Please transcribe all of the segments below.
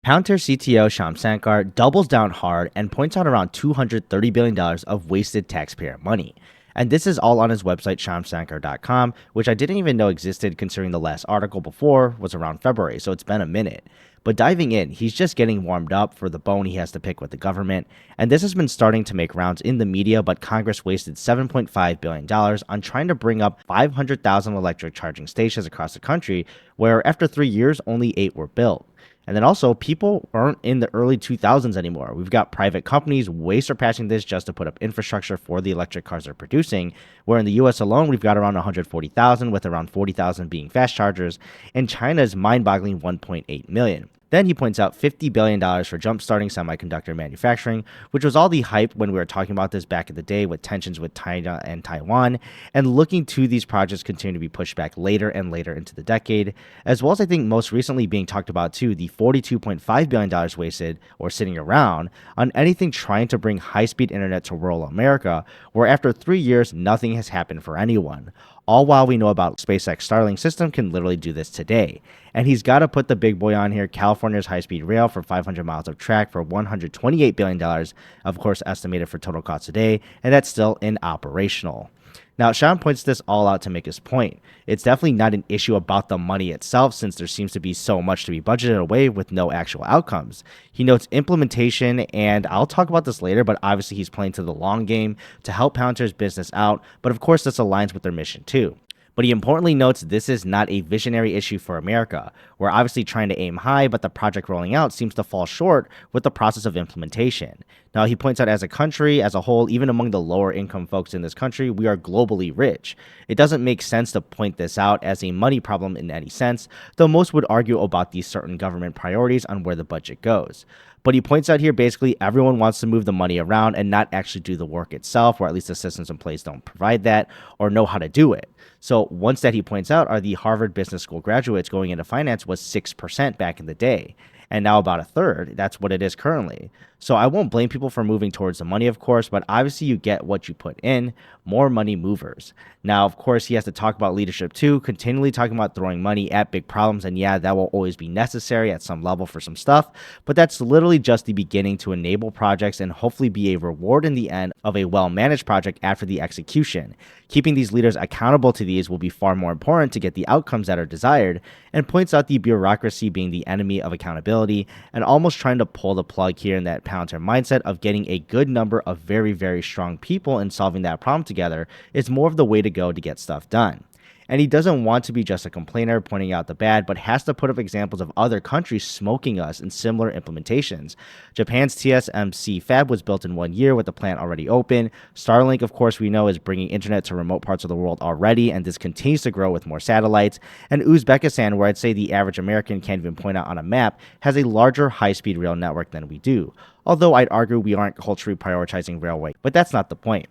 Palantir CTO Shyam Sankar doubles down hard and points out around $230 billion of wasted taxpayer money. And this is all on his website, shyamsankar.com, which I didn't even know existed considering the last article before was around February, so it's been a minute. But diving in, he's just getting warmed up for the bone he has to pick with the government. And this has been starting to make rounds in the media, but Congress wasted $7.5 billion on trying to bring up 500,000 electric charging stations across the country, where after 3 years, only 8 were built. And then also, people aren't in the early 2000s anymore. We've got private companies way surpassing this just to put up infrastructure for the electric cars they're producing, where in the US alone, we've got around 140,000, with around 40,000 being fast chargers, and China's mind-boggling 1.8 million. Then he points out $50 billion for jump-starting semiconductor manufacturing, which was all the hype when we were talking about this back in the day with tensions with China and Taiwan, and looking to these projects continue to be pushed back later and later into the decade, as well as I think most recently being talked about too, the $42.5 billion wasted or sitting around on anything trying to bring high-speed internet to rural America, where after 3 years, nothing has happened for anyone. All while we know about SpaceX Starlink system can literally do this today. And he's got to put the big boy on here, California's high-speed rail for 500 miles of track for $128 billion, of course estimated for total cost today, and that's still inoperational. Now, Shyam points this all out to make his point. It's definitely not an issue about the money itself, since there seems to be so much to be budgeted away with no actual outcomes. He notes implementation, and I'll talk about this later, but obviously he's playing to the long game to help Palantir's business out, but of course this aligns with their mission too. But he importantly notes this is not a visionary issue for America. We're obviously trying to aim high, but the project rolling out seems to fall short with the process of implementation. Now, he points out as a country, as a whole, even among the lower income folks in this country, we are globally rich. It doesn't make sense to point this out as a money problem in any sense, though most would argue about these certain government priorities on where the budget goes. But he points out here basically everyone wants to move the money around and not actually do the work itself, or at least the systems in place don't provide that or know how to do it. So one stat he points out are the Harvard Business School graduates going into finance was 6% back in the day. And now about a third, that's what it is currently. So I won't blame people for moving towards the money, of course, but obviously you get what you put in, more money movers. Now, of course, he has to talk about leadership too, continually talking about throwing money at big problems, and yeah, that will always be necessary at some level for some stuff, but that's literally just the beginning to enable projects and hopefully be a reward in the end of a well-managed project after the execution. Keeping these leaders accountable to these will be far more important to get the outcomes that are desired, and points out the bureaucracy being the enemy of accountability and almost trying to pull the plug here in that Palantir mindset of getting a good number of very, very strong people and solving that problem together is more of the way to go to get stuff done. And he doesn't want to be just a complainer pointing out the bad, but has to put up examples of other countries smoking us in similar implementations. Japan's TSMC fab was built in 1 year with the plant already open. Starlink, of course, we know is bringing internet to remote parts of the world already, and this continues to grow with more satellites. And Uzbekistan, where I'd say the average American can't even point out on a map, has a larger high-speed rail network than we do. Although I'd argue we aren't culturally prioritizing railway, but that's not the point.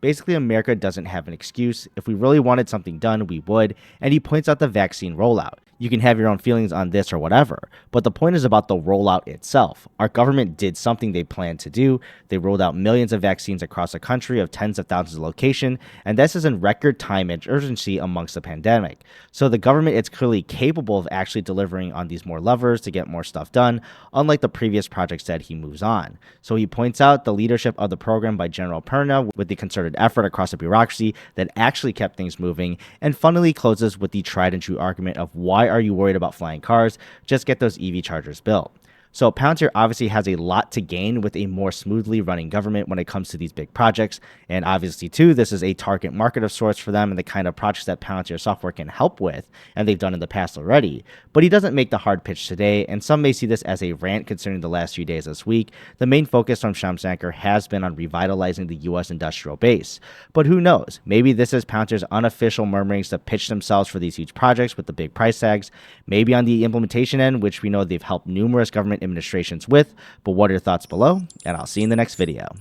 Basically, America doesn't have an excuse. If we really wanted something done, we would. And he points out the vaccine rollout. You can have your own feelings on this or whatever, but the point is about the rollout itself. Our government did something they planned to do. They rolled out millions of vaccines across the country of tens of thousands of locations, and this is in record time and urgency amongst the pandemic. So the government is clearly capable of actually delivering on these more levers to get more stuff done, unlike the previous projects that he moves on. So he points out the leadership of the program by General Perna with the concerted effort across the bureaucracy that actually kept things moving, and funnily closes with the tried and true argument of why are you worried about flying cars? Just get those EV chargers built. So Palantir obviously has a lot to gain with a more smoothly running government when it comes to these big projects. And obviously, too, this is a target market of sorts for them and the kind of projects that Palantir software can help with, and they've done in the past already. But he doesn't make the hard pitch today, and some may see this as a rant considering the last few days this week. The main focus from Shyam Sankar has been on revitalizing the U.S. industrial base. But who knows? Maybe this is Palantir's unofficial murmurings to pitch themselves for these huge projects with the big price tags. Maybe on the implementation end, which we know they've helped numerous government administrations with. But what are your thoughts below? And I'll see you in the next video.